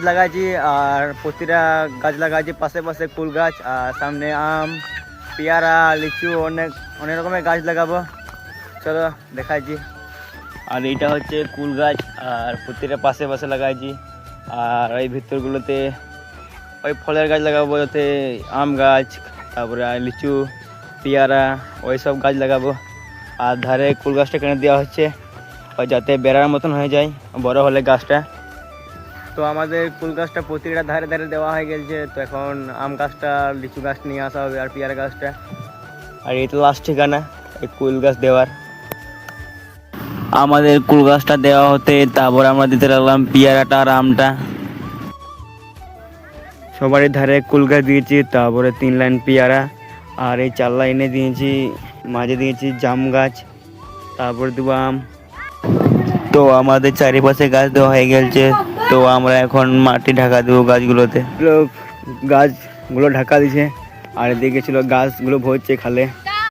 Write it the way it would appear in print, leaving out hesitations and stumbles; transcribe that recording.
লাগাইছি, আর প্রতিটা গাছ লাগাইছি পাশে পাশে কুল গাছ, আর সামনে আম, পেয়ারা, লিচু, অনেক অনেক রকমের গাছ লাগাবো। চলো দেখাইছি। আর এইটা হচ্ছে কুল গাছ, আর প্রতিটা পাশে পাশে লাগাইছি। আর এই ভিতরগুলোতে ওই ফলের গাছ লাগাবো, যাতে আম গাছ, তারপরে লিচু, পেয়ারা, ওই সব গাছ লাগাবো। আর ধারে কুল গাছটা কেটে দেওয়া হচ্ছে ওই যাতে বেড়ার মতন হয়ে যায় বড় হলে গাছটা। তো আমাদের কুল গাছটা প্রতিটা ধারে ধারে দেওয়া হয়ে গেছে। তো এখন আম গাছটা, লিচু গাছ নিয়ে আসা হবে, আর পেয়ারা গাছটা। আর এই তো লাস্ট ঠিকানা এই কুল গাছ দেওয়ার। আমাদের কুল গাছটা দেওয়া হতে তারপর আমরা দিতে লাগলাম পেয়ারাটা আর আমটা। সবারই ধারে কুল গাছ দিয়েছি, তারপরে 3 লাইন পেয়ারা, আর এই 4 লাইনে দিয়েছি, মাঝে দিয়েছি জাম গাছ, তারপরে দেবো আম। তো আমাদের চারিপাশে গাছ দেওয়া হয়ে গেছে। তো আমরা এখন মাটি ঢাকা দেবো গাছগুলোতে। গাছগুলো ঢাকা দিছে, আর এদিকে ছিল গাছগুলো ভরছে খালে।